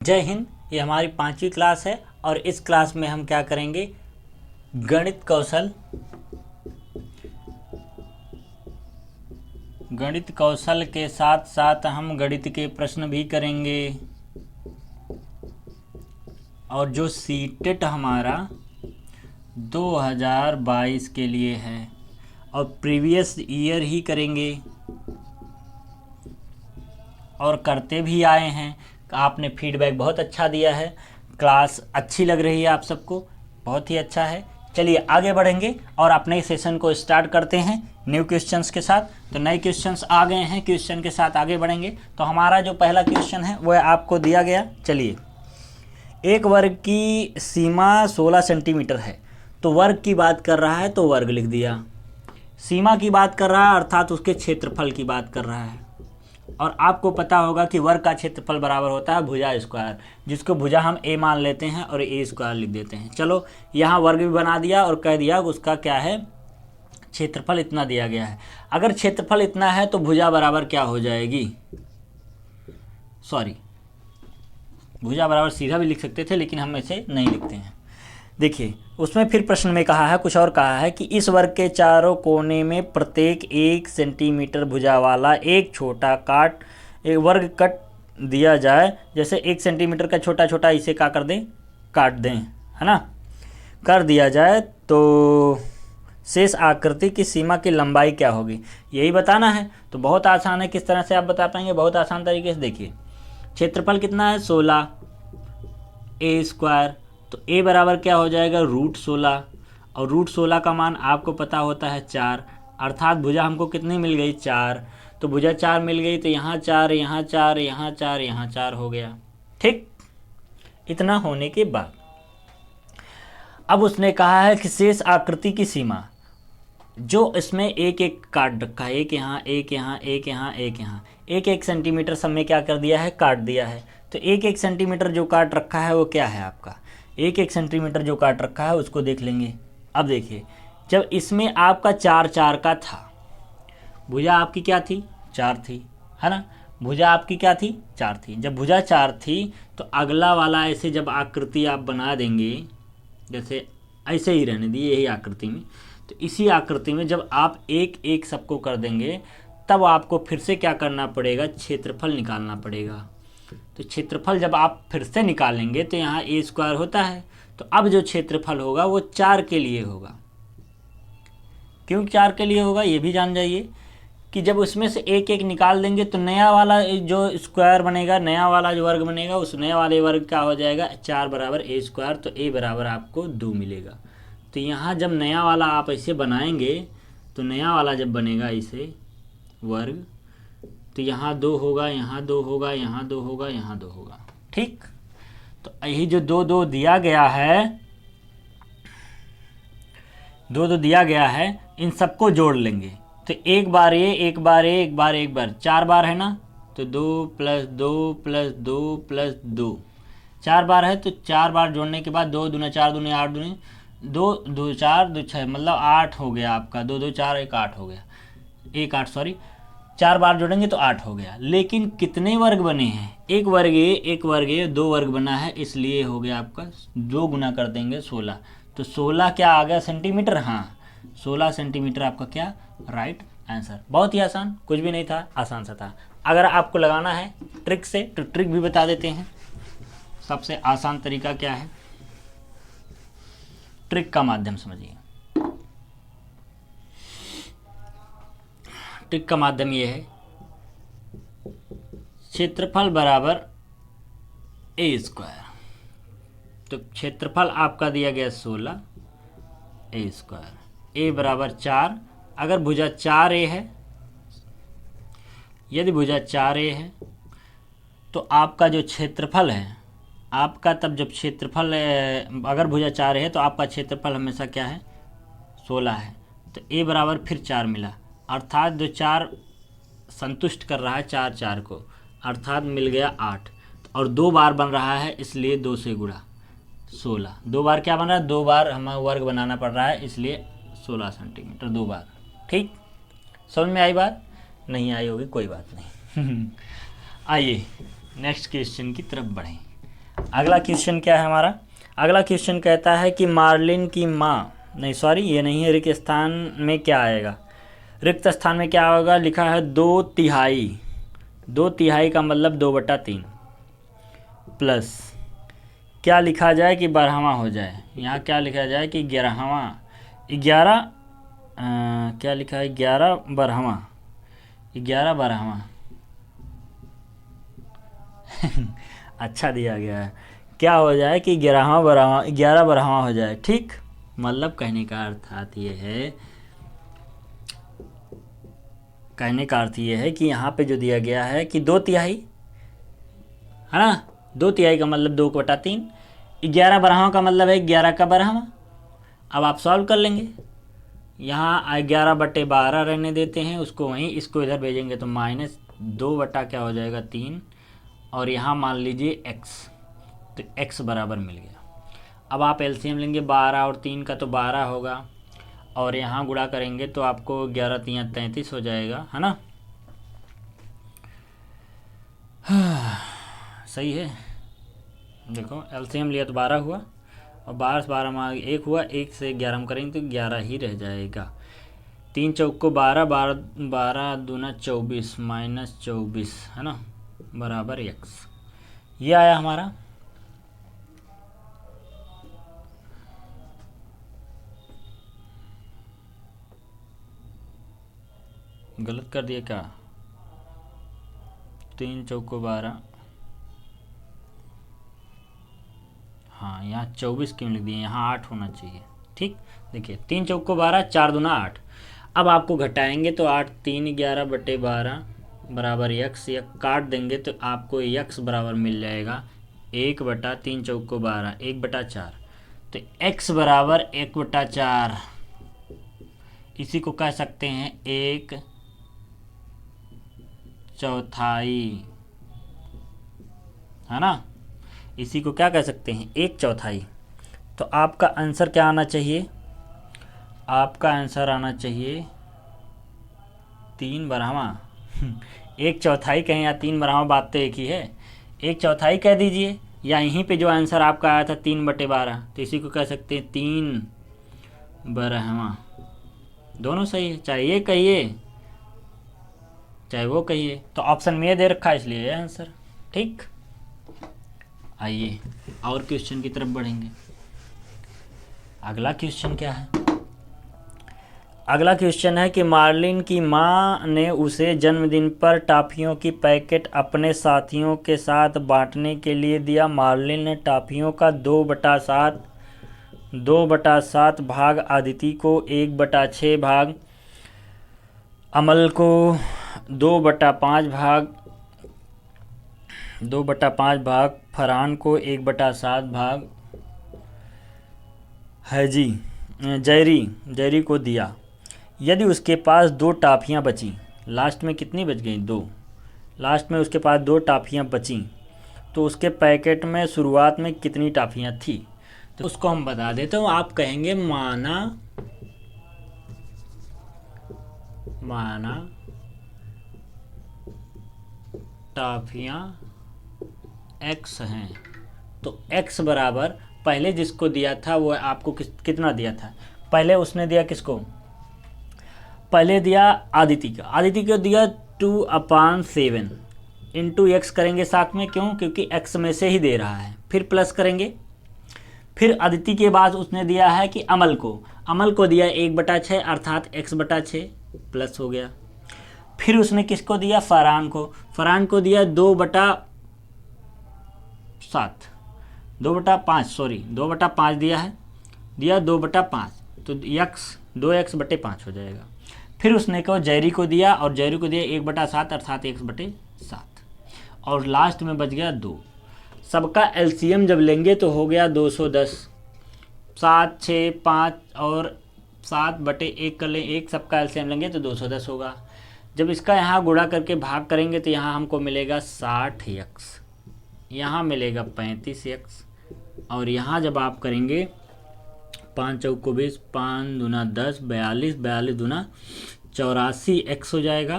जय हिंद। ये हमारी 5वीं क्लास है और इस क्लास में हम क्या करेंगे, गणित कौशल के साथ साथ हम गणित के प्रश्न भी करेंगे। और जो सीटेट हमारा 2022 के लिए है और प्रीवियस ईयर ही करेंगे और करते भी आए हैं। आपने फीडबैक बहुत अच्छा दिया है, क्लास अच्छी लग रही है आप सबको, बहुत ही अच्छा है। चलिए आगे बढ़ेंगे और अपने सेशन को स्टार्ट करते हैं न्यू क्वेश्चंस के साथ। तो नए क्वेश्चंस आ गए हैं, क्वेश्चन के साथ आगे बढ़ेंगे। तो हमारा जो पहला क्वेश्चन है वह आपको दिया गया। चलिए, एक वर्ग की सीमा 16 सेंटीमीटर है। तो वर्ग की बात कर रहा है तो वर्ग लिख दिया, सीमा की बात कर रहा है अर्थात उसके क्षेत्रफल की बात कर रहा है। और आपको पता होगा कि वर्ग का क्षेत्रफल बराबर होता है भुजा स्क्वायर, जिसको भुजा हम ए मान लेते हैं और ए स्क्वायर लिख देते हैं। चलो, यहाँ वर्ग भी बना दिया और कह दिया उसका क्या है, क्षेत्रफल इतना दिया गया है। अगर क्षेत्रफल इतना है तो भुजा बराबर क्या हो जाएगी, सॉरी, भुजा बराबर सीधा भी लिख सकते थे लेकिन हम इसे नहीं लिखते हैं। देखिए, उसमें फिर प्रश्न में कहा है, कुछ और कहा है कि इस वर्ग के चारों कोने में प्रत्येक 1 सेंटीमीटर भुजा वाला एक छोटा एक वर्ग कट दिया जाए। जैसे 1 सेंटीमीटर का छोटा छोटा इसे क्या कर दें, काट दें, है ना, कर दिया जाए तो शेष आकृति की सीमा की लंबाई क्या होगी, यही बताना है। तो बहुत आसान है, किस तरह से आप बता पाएंगे, बहुत आसान तरीके से। देखिए, क्षेत्रफल कितना है 16 ए स्क्वायर, तो ए बराबर क्या हो जाएगा √16, और √16 का मान आपको पता होता है 4, अर्थात भुजा हमको कितनी मिल गई 4। तो भुजा 4 मिल गई तो यहाँ 4, यहाँ 4, यहाँ 4, यहाँ 4 हो गया। ठीक, इतना होने के बाद अब उसने कहा है कि शेष आकृति की सीमा, जो इसमें एक एक काट रखा है, एक यहाँ, एक यहाँ, एक यहाँ, एक यहाँ, एक एक सेंटीमीटर सब में क्या कर दिया है, काट दिया है। तो एक एक सेंटीमीटर जो काट रखा है वो क्या है आपका, एक एक सेंटीमीटर जो काट रखा है उसको देख लेंगे। अब देखिए, जब इसमें आपका 4 4 का था, भुजा आपकी क्या थी 4 थी, है ना, भुजा आपकी क्या थी 4 थी। जब भुजा 4 थी तो अगला वाला ऐसे जब आकृति आप बना देंगे, जैसे ऐसे ही रहने दी यही आकृति में, तो इसी आकृति में जब आप एक एक सबको कर देंगे तब आपको फिर से क्या करना पड़ेगा, क्षेत्रफल निकालना पड़ेगा। तो क्षेत्रफल जब आप फिर से निकालेंगे तो यहाँ ए स्क्वायर होता है, तो अब जो क्षेत्रफल होगा वो 4 के लिए होगा। क्यों 4 के लिए होगा ये भी जान जाइए कि जब उसमें से एक एक निकाल देंगे तो नया वाला जो स्क्वायर बनेगा, नया वाला जो वर्ग बनेगा, उस नए वाले वर्ग क्या हो जाएगा 4 बराबर ए स्क्वायर, तो ए बराबर आपको 2 मिलेगा। तो यहाँ जब नया वाला आप ऐसे बनाएंगे तो नया वाला जब बनेगा इसे वर्ग, तो यहाँ 2 होगा, यहाँ 2 होगा, यहाँ 2 होगा, यहाँ 2 होगा। ठीक, तो यही जो 2 2 दिया गया है, 2 2 दिया गया है, इन सबको जोड़ लेंगे। तो एक बार ये, एक बार ये, एक बार, एक बार, 4 बार है ना, तो 2 + 2 + 2 + 2, 4 बार है। तो 4 बार जोड़ने के बाद 2 दूना 4 दूने 8 दूने 2 2 4 2 6, मतलब 8 हो गया आपका, 2 2 4 1 8 हो गया, 1 8 सॉरी, 4 बार जोड़ेंगे तो 8 हो गया। लेकिन कितने वर्ग बने हैं, एक वर्ग ये, एक वर्ग ये, 2 वर्ग बना है, इसलिए हो गया आपका 2 गुना कर देंगे 16। तो 16 क्या आ गया सेंटीमीटर, हाँ 16 सेंटीमीटर आपका क्या राइट आंसर। बहुत ही आसान, कुछ भी नहीं था, आसान सा था। अगर आपको लगाना है ट्रिक से तो ट्रिक भी बता देते हैं। सबसे आसान तरीका क्या है, ट्रिक का माध्यम समझिए। ट्रिक का माध्यम ये है, क्षेत्रफल बराबर ए स्क्वायर। तो क्षेत्रफल आपका दिया गया 16 ए स्क्वायर, ए बराबर 4। अगर भुजा 4 ए है, यदि भुजा 4 ए है तो आपका जो क्षेत्रफल है आपका, तब जब क्षेत्रफल अगर भुजा 4 है तो आपका क्षेत्रफल हमेशा क्या है 16 है। तो ए बराबर फिर 4 मिला, अर्थात जो 4 संतुष्ट कर रहा है 4 4 को, अर्थात मिल गया 8। और 2 बार बन रहा है इसलिए 2 से गुणा 16, 2 बार क्या बन रहा है, 2 बार हमें वर्ग बनाना पड़ रहा है, इसलिए 16 सेंटीमीटर 2 बार। ठीक, समझ में आई बात, नहीं आई होगी कोई बात नहीं। आइए नेक्स्ट क्वेश्चन की तरफ बढ़ें। अगला क्वेश्चन क्या है हमारा? अगला क्वेश्चन कहता है कि मार्लिन की माँ, नहीं सॉरी ये नहीं है, रिक्त स्थान में क्या आएगा? रिक्त स्थान में क्या होगा? लिखा है 2/3। 2/3 का मतलब 2/3 प्लस क्या लिखा जाए कि 12वां हो जाए? यहाँ क्या लिखा जाए कि 11वां, 11 क्या लिखा है? 11/12वां, 11/12वां अच्छा दिया गया है। क्या हो जाए कि 11/12वां हो जाए। ठीक, मतलब कहने का अर्थात ये है, कहने का अर्थ ये है कि यहाँ पे जो दिया गया है कि 2/3 है ना, 2/3 का मतलब 2/3, 11/12वां का मतलब है 11 का 12वां। अब आप सॉल्व कर लेंगे, यहाँ 11/12 रहने देते हैं उसको वहीं, इसको इधर भेजेंगे तो -2 क्या हो जाएगा 3, और यहाँ मान लीजिए x, तो x बराबर मिल गया। अब आप एलसीएम लेंगे 12 और 3 का तो 12 होगा, और यहाँ गुणा करेंगे तो आपको 11×3 33 हो जाएगा, है ना। सही है, देखो एलसीएम लिया तो 12 हुआ, और 12 से 12 में 1 हुआ, 1 से 11 हम करेंगे तो 11 ही रह जाएगा। 3 चौक को 12, 12 दूना 24 -24 है ना, बराबर x। ये आया हमारा। गलत कर दिया क्या? 3 चौक को 12, हाँ यहाँ 24 क्यों लिख दिए, यहाँ 8 होना चाहिए। ठीक, देखिए 3 चौक को 12, 4 दूना 8। अब आपको घटाएंगे तो 8 3 11/12 बराबर x, या काट देंगे तो आपको x बराबर मिल जाएगा 1/3 चौक को 12, 1/4। तो x बराबर 1/4, इसी को कह सकते हैं 1/4, है ना। इसी को क्या कह सकते हैं? 1/4। तो आपका आंसर क्या आना चाहिए? आपका आंसर आना चाहिए 3/12वां। 1/4 कहें या 3/12वां, बात तो एक ही है। 1/4 कह दीजिए, या यहीं पे जो आंसर आपका आया था 3/12, तो इसी को कह सकते हैं 3/12वां। दोनों सही है, चाहे ये कहिए चाहे वो कहिए, तो ऑप्शन में दे रखा है इसलिए ये आंसर। ठीक, आइए और क्वेश्चन की तरफ बढ़ेंगे। अगला क्वेश्चन क्या है? अगला क्वेश्चन है कि मार्लिन की माँ ने उसे जन्मदिन पर टॉफियों की पैकेट अपने साथियों के साथ बांटने के लिए दिया। मार्लिन ने टॉफियों का 2/7 भाग आदिति को, 1/6 भाग अमल को, 2/5 भाग फरहान को, 1/7 भाग जैरी को दिया। यदि उसके पास 2 टॉफियाँ बची, लास्ट में कितनी बच गई? 2। लास्ट में उसके पास 2 टॉफियाँ बची, तो उसके पैकेट में शुरुआत में कितनी टॉफियाँ थी? तो उसको हम बता देते हैं। आप कहेंगे माना टॉफियाँ x हैं, तो x बराबर पहले जिसको दिया था वो आपको कितना दिया था? पहले उसने दिया किसको? पहले दिया आदिति को दिया 2/7 इंटू x करेंगे साथ में, क्यों? क्योंकि x में से ही दे रहा है। फिर प्लस करेंगे, फिर आदिति के बाद उसने दिया है कि अमल को दिया 1/6 अर्थात x/6 प्लस हो गया। फिर उसने किसको दिया? फरहान को दिया 2/5 दिया 2/5, तो x 2x/5 हो जाएगा। फिर उसने को जैरी को दिया, और जैरी को दिया 1/7 अर्थात x/7, और लास्ट में बच गया 2। सबका एलसीएम जब लेंगे तो हो गया 210। 7 6 5 और 7/1 कर लें, एक सबका एलसीएम लेंगे तो 210 होगा। जब इसका यहाँ गुणा करके भाग करेंगे तो यहाँ हमको मिलेगा 60x, यहाँ मिलेगा 35x, और यहाँ जब आप करेंगे 5 चौक को 20, 5 दूना 10, 42, 42 दूना 84x हो जाएगा।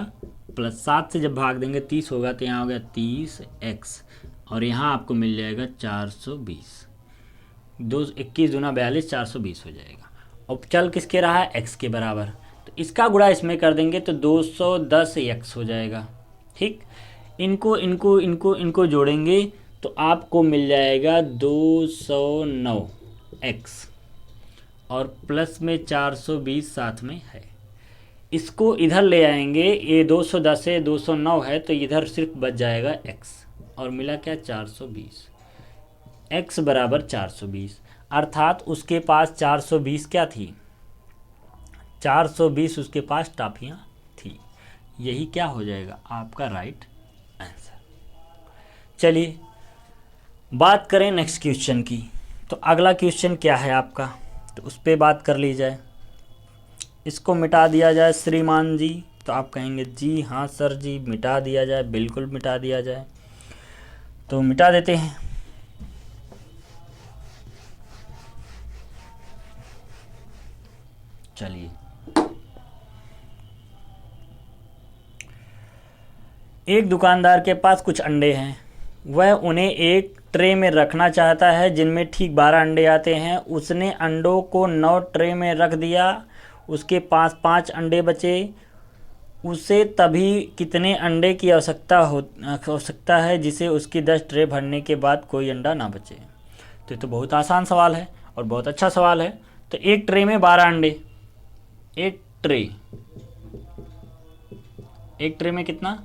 प्लस 7 से जब भाग देंगे 30 होगा, तो यहाँ हो गया 30x, और यहाँ आपको मिल जाएगा 420। 21 दूना 42, 420 हो जाएगा। अब चल किसके रहा है, x के बराबर, तो इसका गुणा इसमें कर देंगे तो 210x हो जाएगा। ठीक, इनको इनको इनको इनको जोड़ेंगे तो आपको मिल जाएगा 209x और प्लस में 420 साथ में है। इसको इधर ले आएंगे, ये 210 है 209 है, तो इधर सिर्फ बच जाएगा x और मिला क्या 420। x बराबर 420, अर्थात उसके पास 420 क्या थी, 420 उसके पास टॉफियाँ थी। यही क्या हो जाएगा आपका राइट आंसर। चलिए बात करें नेक्स्ट क्वेश्चन की। तो अगला क्वेश्चन क्या है आपका, तो उस पर बात कर ली जाए। इसको मिटा दिया जाए श्रीमान जी, तो आप कहेंगे जी हाँ सर जी मिटा दिया जाए, बिल्कुल मिटा दिया जाए। तो मिटा देते हैं। चलिए एक दुकानदार के पास कुछ अंडे हैं, वह उन्हें एक ट्रे में रखना चाहता है जिनमें ठीक 12 अंडे आते हैं। उसने अंडों को 9 ट्रे में रख दिया, उसके पास 5 अंडे बचे। उसे तभी कितने अंडे की आवश्यकता है जिसे उसकी 10 ट्रे भरने के बाद कोई अंडा ना बचे। तो ये तो बहुत आसान सवाल है और बहुत अच्छा सवाल है। तो एक ट्रे में 12 अंडे, एक ट्रे में कितना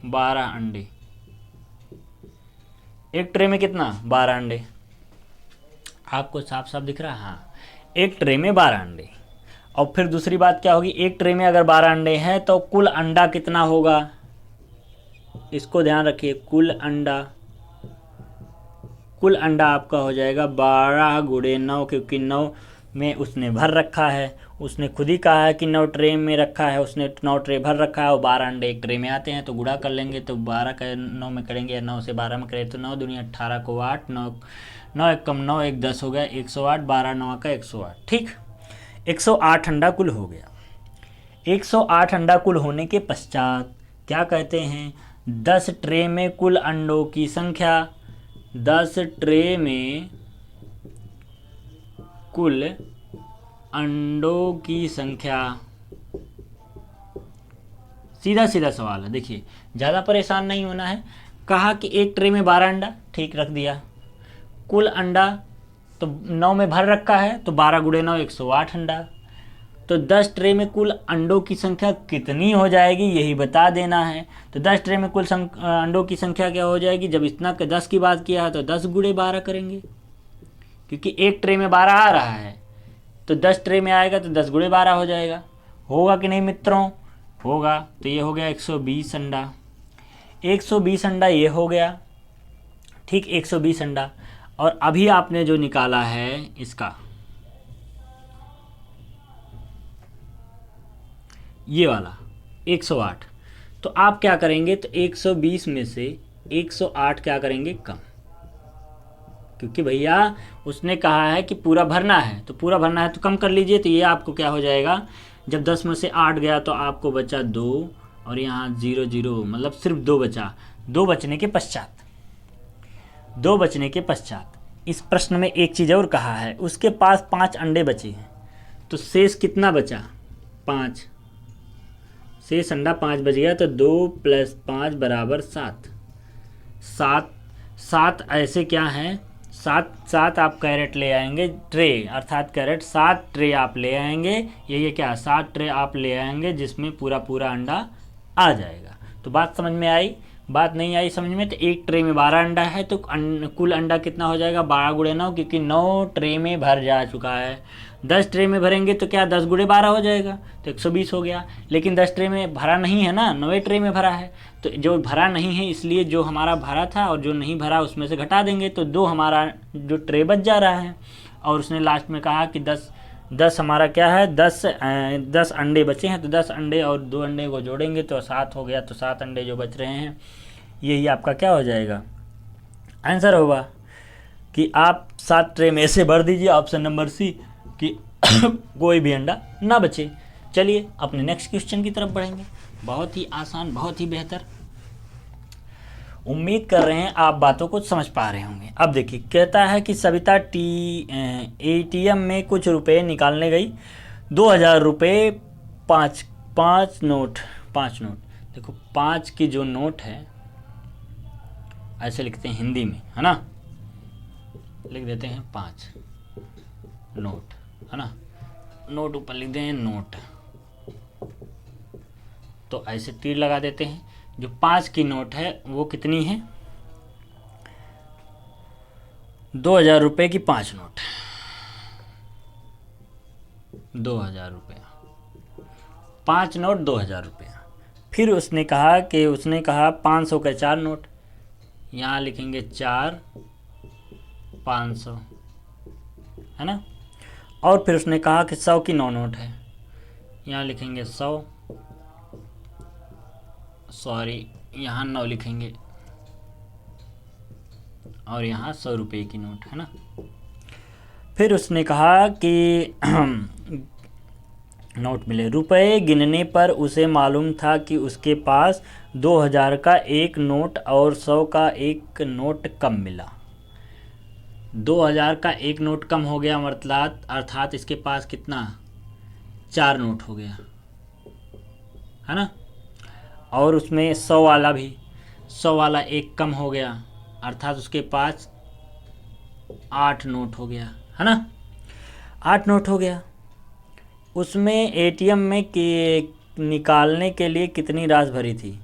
12 अंडे, एक ट्रे में कितना 12 अंडे, आपको साफ साफ दिख रहा है। हाँ, एक ट्रे में 12 अंडे। और फिर दूसरी बात क्या होगी, एक ट्रे में अगर 12 अंडे हैं तो कुल अंडा कितना होगा, इसको ध्यान रखिए। कुल अंडा आपका हो जाएगा 12 गुणे 9, क्योंकि 9 में उसने भर रखा है। उसने खुद ही कहा है कि 9 ट्रे में रखा है, उसने 9 ट्रे भर रखा है और 12 अंडे एक ट्रे में आते हैं। तो गुणा कर लेंगे, तो 12 का 9 में करेंगे या 9 से 12 में करें तो 9 दूनी 18 को 8, 9 एक कम 9 एक 10 हो गया 108, 12 9 का 108। ठीक, 108 अंडा कुल हो गया। 108 अंडा कुल होने के पश्चात क्या कहते हैं, 10 ट्रे में कुल अंडों की संख्या, 10 ट्रे में कुल अंडों की संख्या। सीधा सीधा सवाल है, देखिए ज़्यादा परेशान नहीं होना है। कहा कि एक ट्रे में 12 अंडा, ठीक रख दिया। कुल अंडा तो 9 में भर रखा है, तो 12 गुणे 9 108 अंडा। तो 10 ट्रे में कुल अंडों की संख्या कितनी हो जाएगी यही बता देना है। तो 10 ट्रे में कुल अंडों की संख्या क्या हो जाएगी, जब इतना 10 की बात किया है तो 10 गुणे 12 करेंगे, क्योंकि एक ट्रे में 12 आ रहा है तो 10 ट्रे में आएगा तो 10 गुणे 12 हो जाएगा। होगा कि नहीं मित्रों, होगा। तो ये हो गया 120 अंडा। 120 अंडा ये हो गया, ठीक 120 अंडा। और अभी आपने जो निकाला है इसका, ये वाला 108, तो आप क्या करेंगे, तो 120 में से 108 क्या करेंगे कम, क्योंकि भैया उसने कहा है कि पूरा भरना है, तो पूरा भरना है तो कम कर लीजिए। तो ये आपको क्या हो जाएगा, जब 10 में से 8 गया तो आपको बचा 2 और यहाँ 0 0, मतलब सिर्फ 2 बचा। 2 बचने के पश्चात इस प्रश्न में एक चीज़ और कहा है, उसके पास 5 अंडे बचे हैं, तो शेष कितना बचा 5, शेष अंडा 5 बच गया। तो 2 + 5 बराबर 7। 7 ऐसे क्या हैं, 7 आप कैरेट ले आएंगे, ट्रे अर्थात कैरेट 7 ट्रे आप ले आएंगे। ये क्या 7 ट्रे आप ले आएंगे जिसमें पूरा अंडा आ जाएगा। तो बात समझ में आई, बात नहीं आई समझ में, तो एक ट्रे में 12 अंडा है तो कुल अंडा कितना हो जाएगा 12 गुणे 9, क्योंकि 9 ट्रे में भर जा चुका है। 10 ट्रे में भरेंगे तो क्या 10 गुणे 12 हो जाएगा, तो 120 हो गया। लेकिन 10 ट्रे में भरा नहीं है ना, 9 ट्रे में भरा है। तो जो भरा नहीं है इसलिए जो हमारा भरा था और जो नहीं भरा उसमें से घटा देंगे, तो 2 हमारा जो ट्रे बच जा रहा है। और उसने लास्ट में कहा कि 10 हमारा क्या है, 10 अंडे बचे हैं, तो 10 अंडे और 2 अंडे को जोड़ेंगे तो 7 हो गया। तो 7 अंडे जो बच रहे हैं यही आपका क्या हो जाएगा, आंसर होगा। कि आप 7 ट्रे में ऐसे भर दीजिए, ऑप्शन नंबर सी, कि कोई भी अंडा ना बचे। चलिए अपने नेक्स्ट क्वेश्चन की तरफ बढ़ेंगे। बहुत ही आसान, बहुत ही बेहतर। उम्मीद कर रहे हैं आप बातों को समझ पा रहे होंगे। अब देखिए, कहता है कि सविता एटीएम में कुछ रुपए निकालने गई, 2000 रुपये, पाँच पाँच नोट देखो 5 की जो नोट है ऐसे लिखते हैं हिंदी में, है ना, लिख देते हैं 5 नोट, है ना, नोट ऊपर लिख दें नोट, तो ऐसे तीर लगा देते हैं। जो 5 की नोट है वो कितनी है, 2000 रुपये की 5 नोट, 2000 रुपया, 5 नोट 2000 रुपया। फिर उसने कहा 500 के 4 नोट, यहाँ लिखेंगे 4 500, है ना। और फिर उसने कहा कि 100 की 9 नोट है, यहाँ लिखेंगे 100, सॉरी यहाँ 9 लिखेंगे, और यहाँ 100 रुपये की नोट, है ना। फिर उसने कहा कि नोट मिले, रुपए गिनने पर उसे मालूम था कि उसके पास 2000 का एक नोट और 100 का एक नोट कम मिला। 2000 का एक नोट कम हो गया, मतलब अर्थात इसके पास कितना, 4 नोट हो गया, है ना। और उसमें 100 वाला भी, 100 वाला एक कम हो गया, अर्थात उसके पास 8 नोट हो गया, है ना, 8 नोट हो गया। उसमें एटीएम में निकालने के लिए कितनी राशि भरी थी,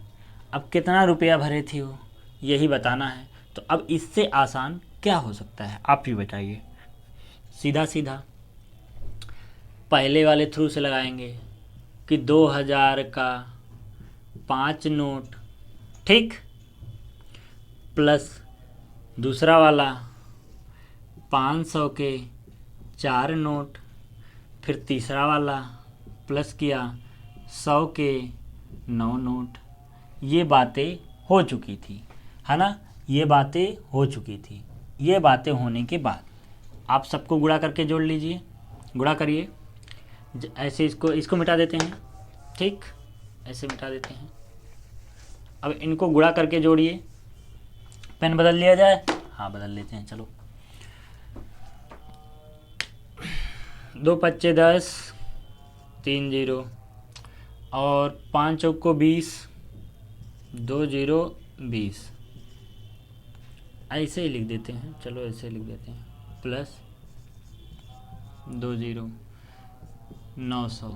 अब कितना रुपया भरे थी वो, यही बताना है। तो अब इससे आसान क्या हो सकता है, आप ही बताइए। सीधा सीधा पहले वाले थ्रू से लगाएंगे कि 2000 का 5 नोट, ठीक, प्लस दूसरा वाला 500 के 4 नोट, फिर तीसरा वाला प्लस किया 100 के 9 नोट। ये बातें हो चुकी थी, है ना, ये बातें हो चुकी थी। ये बातें होने के बाद आप सबको गुणा करके जोड़ लीजिए, गुणा करिए, ऐसे इसको मिटा देते हैं, ठीक, ऐसे मिटा देते हैं। अब इनको गुणा करके जोड़िए, पेन बदल लिया जाए, हाँ बदल लेते हैं, चलो। 2 पच्चे 10, 3 0, और 5 चौक को 20, 2 0 20, ऐसे ही लिख देते हैं, चलो ऐसे लिख देते हैं, प्लस 2 0 900,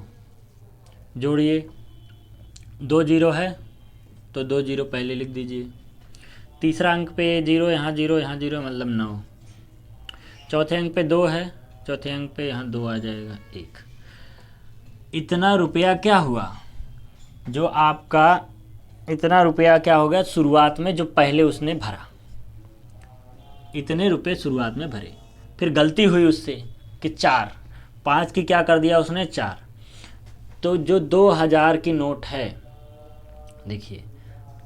जोड़िए, 2 0 है तो 2 0 पहले लिख दीजिए, तीसरा अंक पे 0, यहाँ 0, यहाँ 0, मतलब 9, चौथे अंक पे 2 है, चौथे अंक पे यहाँ 2 आ जाएगा 1। इतना रुपया क्या हुआ, जो आपका इतना रुपया क्या हो गया शुरुआत में, जो पहले उसने भरा, इतने रुपए शुरुआत में भरे। फिर गलती हुई उससे कि 4, 5 की क्या कर दिया उसने 4, तो जो 2000 की नोट है, देखिए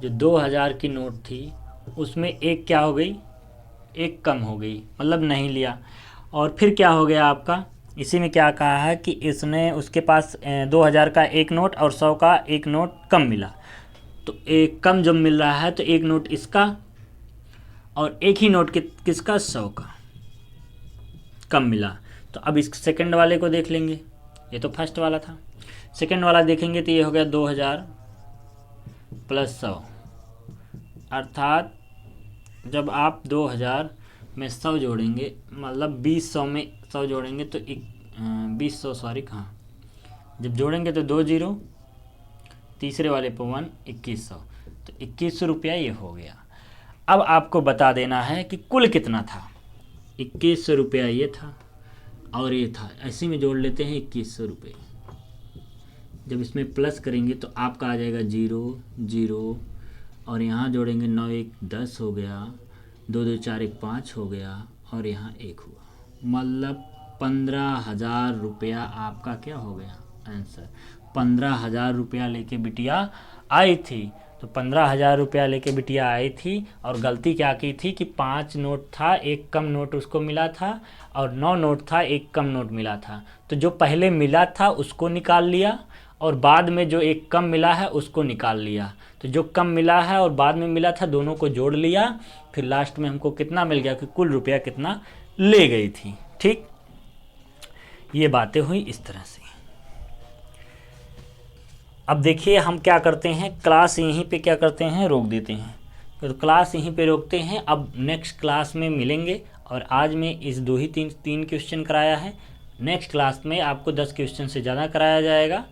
जो 2000 की नोट थी उसमें एक क्या हो गई, एक कम हो गई, मतलब नहीं लिया। और फिर क्या हो गया आपका, इसी में क्या कहा है कि इसने उसके पास 2000 का एक नोट और 100 का एक नोट कम मिला, तो एक कम जब मिल रहा है तो एक नोट इसका और एक ही नोट किसका, 100 का कम मिला। तो अब इस सेकंड वाले को देख लेंगे, ये तो फर्स्ट वाला था, सेकंड वाला देखेंगे तो ये हो गया 2000 प्लस 100, अर्थात जब आप 2000 में 100 जोड़ेंगे, मतलब 2000 में 100 जोड़ेंगे तो 2000, सॉरी कहाँ, जब जोड़ेंगे तो 2 0, तीसरे वाले पे 1, 2100, तो 2100 रुपया ये हो गया। अब आपको बता देना है कि कुल कितना था, 2100 रुपया ये था और ये था, ऐसे में जोड़ लेते हैं 2100 रुपये। जब इसमें प्लस करेंगे तो आपका आ जाएगा 0 0, और यहाँ जोड़ेंगे 9 1 10 हो गया, 2 2 4 1 5 हो गया, और यहाँ 1 हुआ, मतलब 15,000 रुपया आपका क्या हो गया आंसर। 15,000 रुपया लेके बिटिया आई थी, तो 15,000 रुपया लेके बिटिया आई थी, और गलती क्या की थी कि 5 नोट था, एक कम नोट उसको मिला था, और 9 नोट था, एक कम नोट मिला था। तो जो पहले मिला था उसको निकाल लिया, और बाद में जो एक कम मिला है उसको निकाल लिया। तो जो कम मिला है और बाद में मिला था दोनों को जोड़ लिया, फिर लास्ट में हमको कितना मिल गया कि कुल रुपया कितना ले गई थी। ठीक, ये बातें हुई इस तरह से। अब देखिए हम क्या करते हैं, क्लास यहीं पे क्या करते हैं, रोक देते हैं। तो क्लास यहीं पे रोकते हैं। अब नेक्स्ट क्लास में मिलेंगे। और आज मैं इस तीन क्वेश्चन कराया है। नेक्स्ट क्लास में आपको 10 क्वेश्चन से ज़्यादा कराया जाएगा।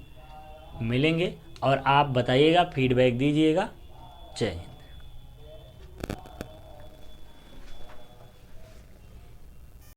मिलेंगे और आप बताइएगा, फीडबैक दीजिएगा। जय हिंद।